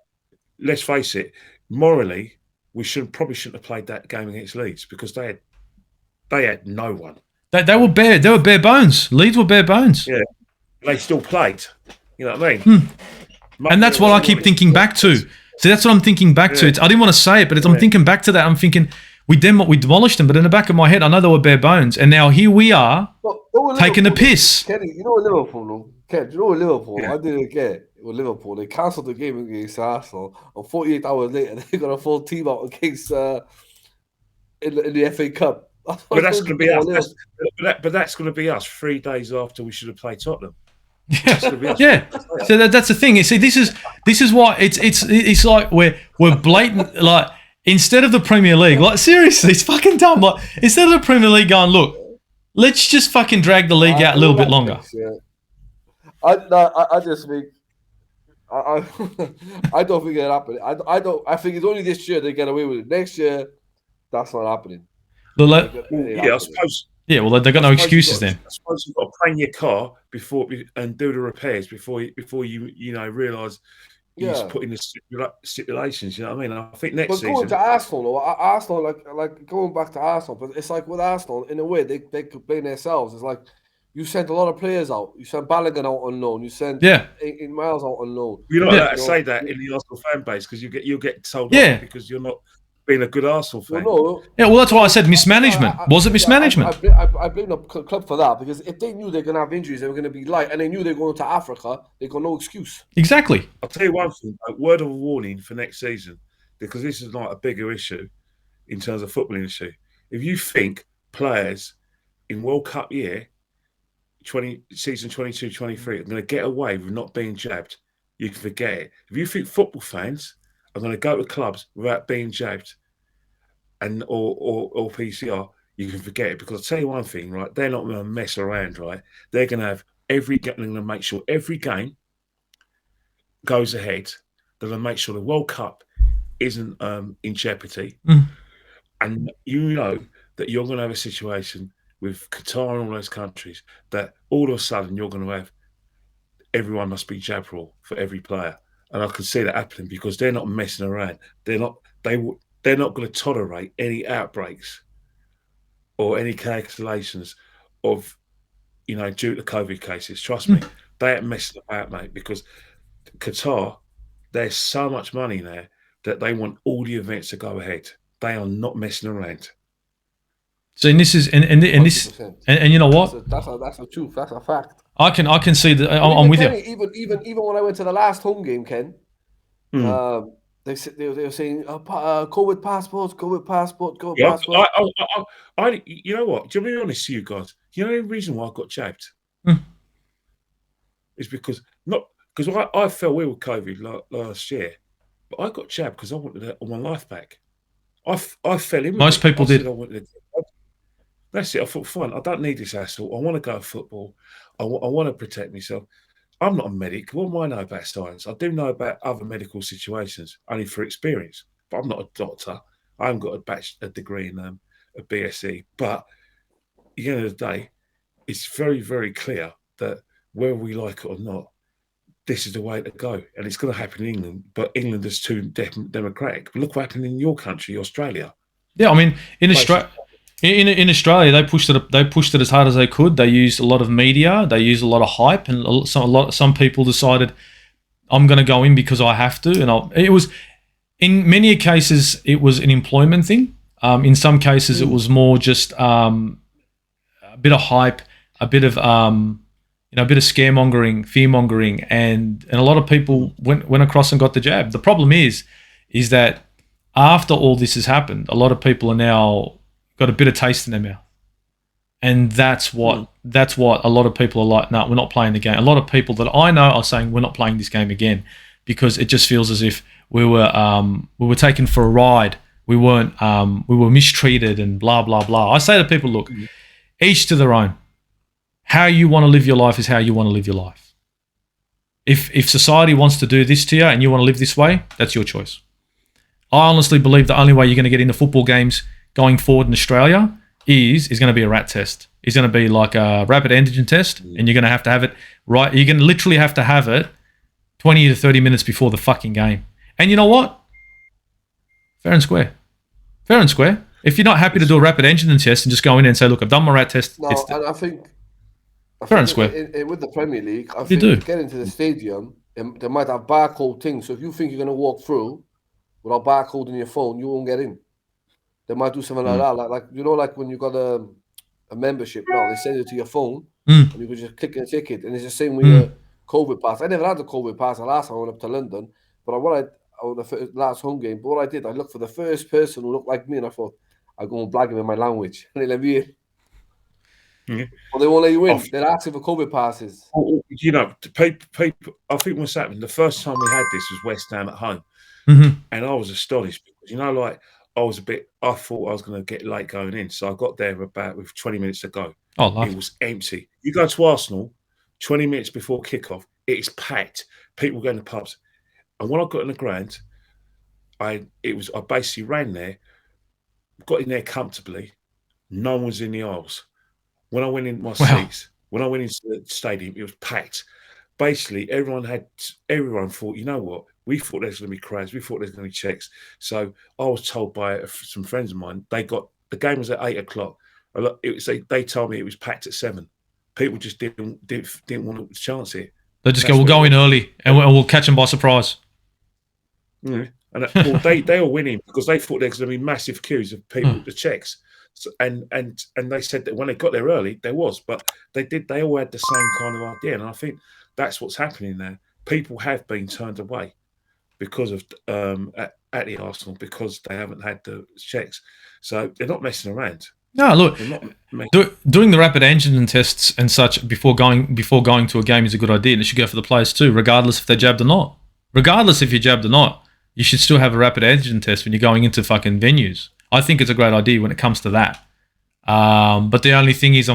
let's face it, morally, we probably shouldn't have played that game against Leeds, because they had no one. They were bare bones. Leeds were bare bones. Yeah, they still played. You know what I mean? And that's what I keep thinking back to. So that's what I'm thinking back to. I didn't want to say it, but I'm thinking back to that. I'm thinking we demolished them, but in the back of my head, I know they were bare bones, and now here we are taking the piss. Kenny, Liverpool, Ken, Liverpool? I didn't get with Liverpool. They cancelled the game against Arsenal, and 48 hours later, they got a full team out against in the FA Cup. But that's going to be us. But that's going to be us 3 days after we should have played Tottenham. Yeah. So that's the thing. You see, this is why it's like we're blatant. Like, instead of the Premier League, like, seriously, it's fucking dumb. Like, instead of the Premier League going, look, let's just fucking drag the league out a little bit longer. I just think I don't think it'll happen. I think it's only this year they get away with it. Next year, that's not happening. I suppose. Yeah, well, they've got no excuses then. I suppose you've got to plan your car and do the repairs before you realise you just put in the stipulations. You know what I mean? I think next season. But going to Arsenal, Arsenal, like going back to Arsenal, but it's like with Arsenal, in a way, they could blame themselves. It's like, you sent a lot of players out. You sent Balogun out on loan. You sent 18 Miles out on loan. You're not allowed to say that in the Arsenal fan base, because you'll get told off because you're not being a good Arsenal fan. Well, that's why I said mismanagement. Was it mismanagement? I blame the club for that, because if they knew they're going to have injuries, they were going to be light, and they knew they were going to Africa, they got no excuse. Exactly. I'll tell you one thing, a word of warning for next season, because this is like a bigger issue in terms of footballing issue. If you think players in World Cup year, season 22-23, are going to get away with not being jabbed, you can forget it. If you think football fans are going to go to clubs without being jabbed or PCR, you can forget it. Because I'll tell you one thing, right? They're not going to mess around, right? They're going to have they're going to make sure every game goes ahead. They're going to make sure the World Cup isn't in jeopardy. And you know that you're going to have a situation with Qatar and all those countries that all of a sudden you're going to have everyone must be jab rule for every player. And I can see that happening, because they're not messing around. They're not going to tolerate any outbreaks or any cancellations of, due to COVID cases. Trust me, they ain't messing about, mate, because Qatar, there's so much money there that they want all the events to go ahead. They are not messing around. So this is and this 100%. and you know what? That's the truth. That's a fact. I can see that. But I'm with you. Even when I went to the last home game, Ken, they were saying COVID passports, COVID passport, COVID Yeah, passport. you know what? To be honest to you guys, you know the reason why I got jabbed is because I fell ill with COVID last year, but I got jabbed because I wanted my life back. I fell in with Most it. people did. I wanted it. That's it. I thought, fine, I don't need this hassle. I want to go to football. I want to protect myself. I'm not a medic. What do I know about science? I do know about other medical situations, only for experience. But I'm not a doctor. I haven't got a degree in a BSc. But at the end of the day, it's very, very clear that whether we like it or not, this is the way to go. And it's going to happen in England. But England is too democratic. But look what happened in your country, Australia. Yeah, I mean, in Australia. In Australia, they pushed it as hard as they could. They used a lot of media. They used a lot of hype, and some people decided, I'm going to go in because I have to. And it was, in many cases, it was an employment thing. In some cases, it was more just a bit of hype, a bit of a bit of scaremongering, fearmongering, and a lot of people went across and got the jab. The problem is that after all this has happened, a lot of people are now got a bitter taste in their mouth, and that's what a lot of people are like. No, we're not playing the game. A lot of people that I know are saying we're not playing this game again because it just feels as if we were taken for a ride. We weren't. We were mistreated and blah blah blah. I say to people, look, each to their own. How you want to live your life is how you want to live your life. If society wants to do this to you and you want to live this way, that's your choice. I honestly believe the only way you're going to get into football games going forward in Australia is going to be a rat test. It's going to be like a rapid antigen test, and you're going to have it right. You're going to literally have to have it 20 to 30 minutes before the fucking game. And you know what? Fair and square. Fair and square. If you're not happy to do a rapid antigen test and just go in and say, look, I've done my rat test. No, and I think fair and square. With the Premier League, I think to get into the stadium, they might have barcode things. So if you think you're going to walk through without barcode in your phone, you won't get in. They might do something like that, like when you got a membership now, they send it to your phone, and you can just click a ticket, and it's the same with your COVID pass. I never had the COVID pass the last time I went up to London, but the last home game. But what I did, I looked for the first person who looked like me, and I thought I'd go and blag him in my language, and they let me in. Well, they won't let you in. They're asking for COVID passes. You know, people. I think what's happened. The first time we had this was West Ham at home, and I was astonished because I thought I was going to get late going in, so I got there with 20 minutes to go. It was empty. You go to Arsenal 20 minutes before kickoff, it is packed. People going to pubs, and when I got in the ground, I basically ran there, got in there comfortably. No one was in the aisles. When I went in my seats, when I went into the stadium, it was packed. Basically, everyone thought, you know what? We thought there's going to be crowds. We thought there's going to be checks. So I was told by some friends of mine, the game was at 8 o'clock. They told me it was packed at 7. People just didn't want to chance it. They just we'll go in early and we'll catch them by surprise. Yeah. And they were winning because they thought there was going to be massive queues of people with the checks. So, and they said that when they got there early, there was, but they all had the same kind of idea. And I think that's what's happening there. People have been turned away because of at the Arsenal because they haven't had the checks. So they're not messing around. No, look, doing the rapid antigen tests and such before going to a game is a good idea. And it should go for the players too, regardless if they're jabbed or not. Regardless if you're jabbed or not, you should still have a rapid antigen test when you're going into fucking venues. I think it's a great idea when it comes to that. But the only thing is,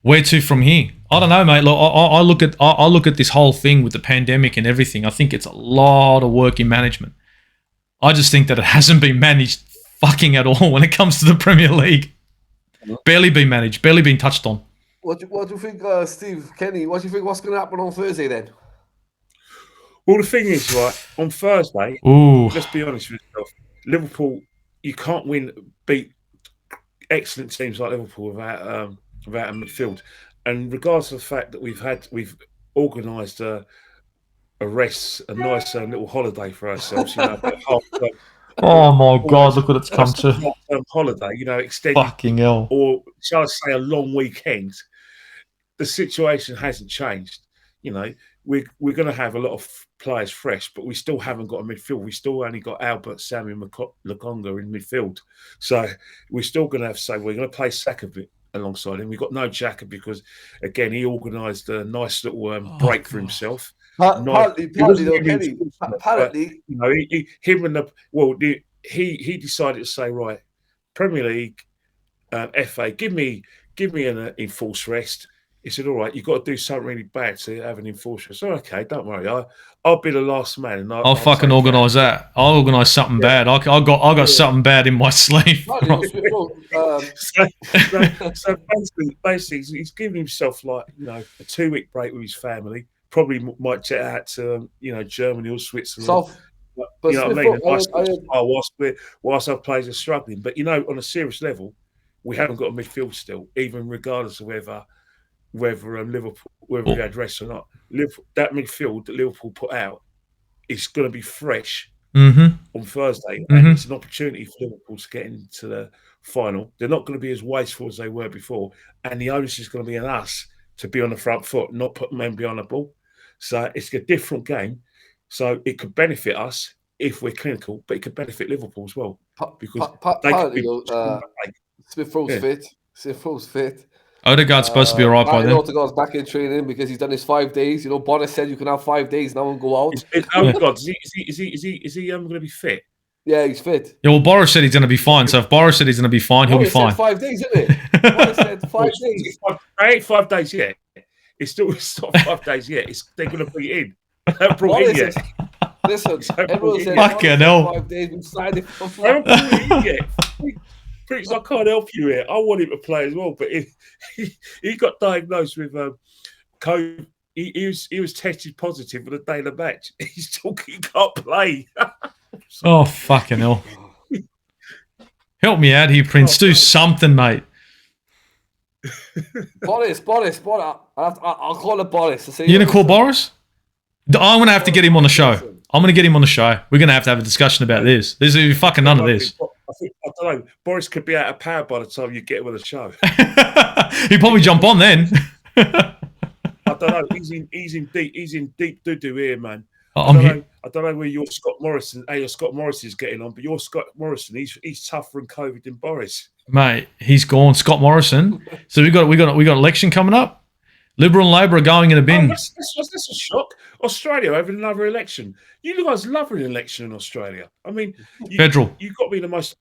where to from here? I don't know, mate. Look, I look at this whole thing with the pandemic and everything. I think it's a lot of work in management. I just think that it hasn't been managed fucking at all when it comes to the Premier League. Barely been managed, barely been touched on. What do you think, Steve, Kenny? What do you think? What's going to happen on Thursday then? Well, the thing is, right, on Thursday, let's be honest with yourself, Liverpool, you can't beat excellent teams like Liverpool without a midfield. And regardless of the fact that we've organised a nice little holiday for ourselves, Oh my God, look what it's come to. Long-term holiday, extended, Fucking hell. or shall I say a long weekend. The situation hasn't changed. We're going to have a lot of players fresh, but we still haven't got a midfield. We still only got Albert, Sammy, Lokonga in midfield. So we're still going to have to say we're going to play Saka alongside him. We've got no Xhaka because, again, he organised a nice little break for himself. Partly, though, Kenny. Apparently, He decided to say, right, Premier League, FA, give me an enforced rest. He said, all right, you've got to do something really bad to have an enforced rest. So, okay, don't worry. I'll be the last man. And I'll fucking organise that. I'll organise something bad. I got something bad in my sleeve. So basically, he's giving himself a 2-week break with his family. Probably might jet out to Germany or Switzerland. But you know what I mean? Whilst our players are struggling. But on a serious level, we haven't got a midfield still, even regardless of whether Liverpool, whether we had rest or not. That midfield that Liverpool put out is going to be fresh on Thursday, and it's an opportunity for Liverpool to get into the final. They're not going to be as wasteful as they were before, and the onus is going to be on us to be on the front foot, not put men behind the ball. So it's a different game. So it could benefit us if we're clinical, but it could benefit Liverpool as well because Smith Rowe's fit. Smith Rowe's fit. Odegaard's supposed to be all right by then. Odegaard's back in training because he's done his 5 days. Bonner said you can have 5 days now and go out. Odegaard, is he going to be fit? Yeah, he's fit. Yeah, well, Boris said he's going to be fine. So if Boris said he's going to be fine, he'll be fine. Said 5 days, isn't it? Boris said 5 days. I ain't 5 days yet. It's not 5 days yet. They're going to put it in. Brought in yet. Listen, everyone said fucking hell. 5 days inside it. I haven't put it in yet. Pricks, I can't help you here. I want him to play as well, but he got diagnosed with COVID. He was tested positive on the day of the match. He's talking, he can't play. Oh, fucking hell. Help me out here, Prince. Do something, mate. Boris. I'll call it Boris. You're going to call Boris? I'm going to have to get him on the show. I'm going to get him on the show. We're going to have a discussion about this. There's going to be fucking none of this. I don't know. Boris could be out of power by the time you get him on the show. He'd probably jump on then. I don't know. He's in deep doo-doo here, man. I don't know where your Scott Morrison is getting on, but your Scott Morrison, he's tougher in COVID than Boris. Mate, he's gone. Scott Morrison. So we got election coming up. Liberal and Labor are going in a bin. That's a shock. Australia having another election. You guys love an election in Australia. I mean, federal. You've got to be the most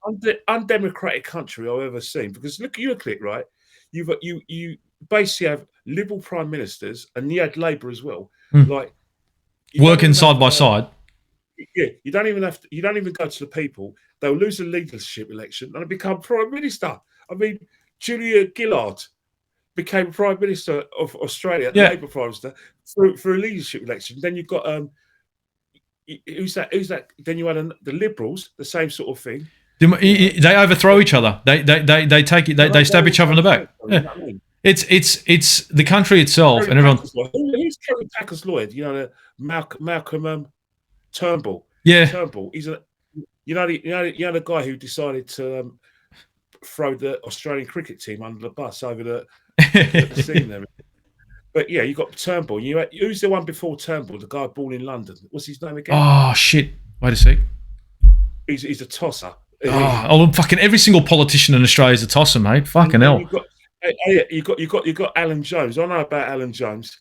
undemocratic country I've ever seen. Because look at it, right? You basically have Liberal prime ministers, and you had Labor as well. Like working side by side. Yeah, you don't even go to the people. They'll lose a leadership election and become prime minister. I mean, Julia Gillard became Prime Minister of Australia, Labour Prime Minister, for a leadership election. Then you've got who's that? Then you had the Liberals, the same sort of thing. They overthrow each other. They take it. They stab each other in the back. Yeah. It's the country itself, and everyone. Who's Kerry Packer's lawyer? Malcolm Turnbull. Yeah, Turnbull. He's the guy who decided to throw the Australian cricket team under the bus over the scene there. But yeah, you got Turnbull. Who's the one before Turnbull? The guy born in London. What's his name again? Oh shit! Wait a sec. He's a tosser. Fucking every single politician in Australia is a tosser, mate. Fucking hell. You got Alan Jones. I know about Alan Jones.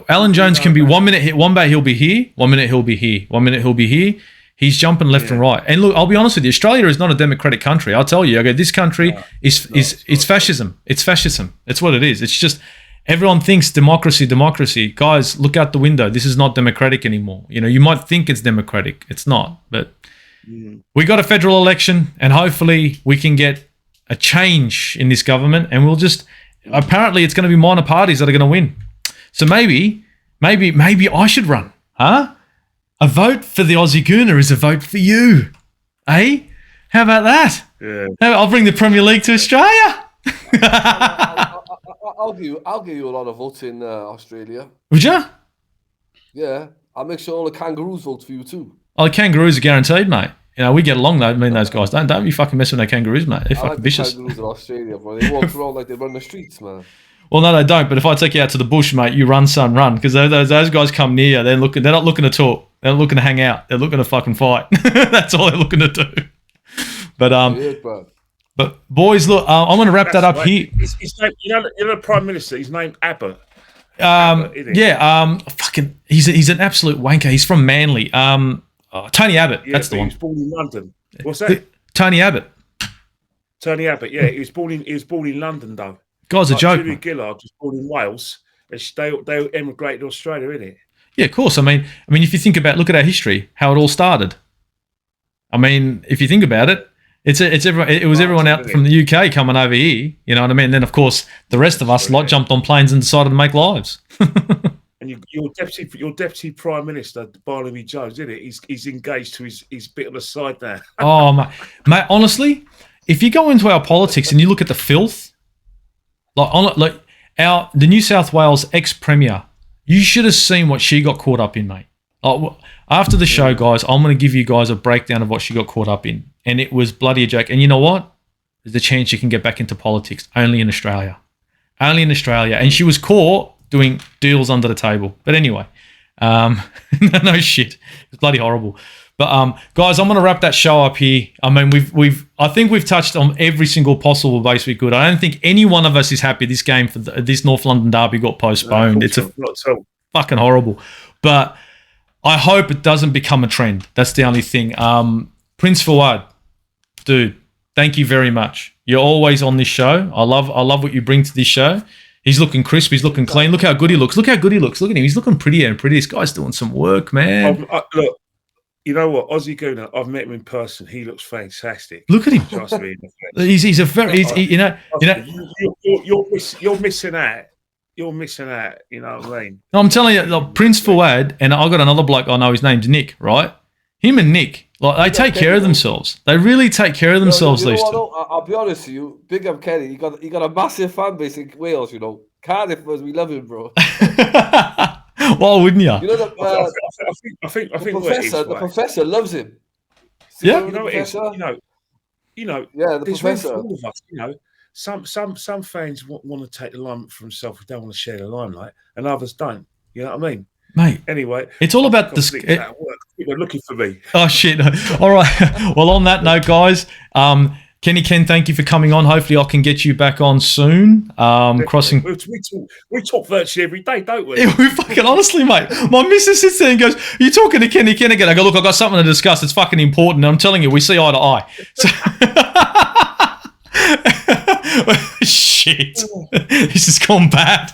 Alan Jones can be 1 minute, 1 day he'll be here, 1 minute he'll be here, 1 minute he'll be here. He's jumping left and right. And look, I'll be honest with you, Australia is not a democratic country. I'll tell you, okay, this country is fascism. It's fascism. It's what it is. It's just everyone thinks democracy. Guys, look out the window. This is not democratic anymore. You might think it's democratic. It's not. But we got a federal election, and hopefully we can get a change in this government, and apparently it's going to be minor parties that are going to win. So maybe I should run, huh? A vote for the Aussie Gooner is a vote for you, eh? How about that? Yeah. I'll bring the Premier League to Australia. I'll give you a lot of votes in Australia. Would you? Yeah, I'll make sure all the kangaroos vote for you too. Oh, the kangaroos are guaranteed, mate. You know, we get along though. Me and those guys don't be fucking messing with no kangaroos, mate. They're I fucking like the vicious. kangaroos in Australia, bro. They walk around like they run the streets, man. Well, no, they don't. But if I take you out to the bush, mate, you run, son, run. Because those guys come near, they're not looking to talk. They're not looking to hang out. They're looking to fucking fight. That's all they're looking to do. But Weird, bro. but boys, look, I'm going to wrap that up here. His name, you know, the Prime Minister. His name Abbott. Fucking, he's an absolute wanker. He's from Manly. Tony Abbott. Yeah, that's the one. He was born in London. What's that? Tony Abbott. Tony Abbott. Yeah, he was born in London though. Guy's a joke. Julia Gillard was born in Wales. They emigrated to Australia, innit? Yeah, of course. I mean, if you think about, look at our history, how it all started. I mean, if you think about it, it was everyone out from the UK coming over here. You know what I mean? And then, of course, the rest of us lot jumped on planes and decided to make lives. And your deputy prime minister, Barnaby Jones, isn't it? He's engaged to his bit on the side there. Oh, mate, honestly, if you go into our politics and you look at the filth, the New South Wales ex-premier, you should have seen what she got caught up in, mate. After the show, guys, I'm going to give you guys a breakdown of what she got caught up in. And it was bloody a joke. And you know what? There's a chance you can get back into politics. Only in Australia. Only in Australia. And she was caught doing deals under the table. But anyway, no shit. It's bloody horrible. But guys, I'm going to wrap that show up here. I mean, I think we've touched on every single possible base we could. I don't think any one of us is happy this game for this North London derby got postponed. It's fucking horrible. But I hope it doesn't become a trend. That's the only thing. Prince Fuad, dude, thank you very much. You're always on this show. I love what you bring to this show. He's looking crisp. He's looking clean. Look how good he looks. Look at him. He's looking prettier and prettier. This guy's doing some work, man. Look, you know what? Aussie Gooner, I've met him in person. He looks fantastic. Look at him. Trust me. He's a very, You're missing out. You're missing out. You know what I mean? I'm telling you, like, Prince Fuad, and I've got another bloke I know. His name's Nick, right? Him and Nick, they take care of themselves. They really take care of themselves. These two. I'll be honest with you. Big up Kenny. You got a massive fan base in Wales. You know, Cardiff, we love him, bro. Why wouldn't you? You know I think the professor loves him. Yeah, you know what it is. Yeah, the there's professor. room for all of us. You know, some fans want to take the limelight for themselves. They don't want to share the limelight, and others don't. You know what I mean? Mate, anyway, it's all about this. People are looking for me. Oh shit! All right. Well, on that note, guys, Kenny Ken, thank you for coming on. Hopefully, I can get you back on soon. Crossing. We talk virtually every day, don't we? Yeah, we fucking honestly, mate. My missus sits there and goes, "Are you talking to Kenny Ken again?" I go, "Look, I've got something to discuss. It's fucking important." And I'm telling you, we see eye to eye. So shit, this has gone bad.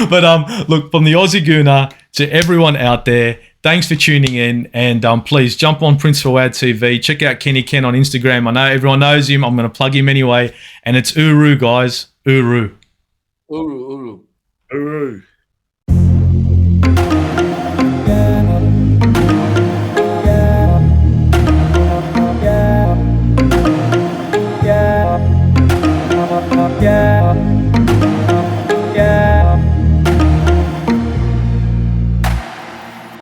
But look, from the Aussie Gooner to everyone out there, thanks for tuning in, and please jump on Prince Fuad TV. Check out Kenny Ken on Instagram. I know everyone knows him. I'm going to plug him anyway, and it's Uru, guys. Uru. Uru. Uru.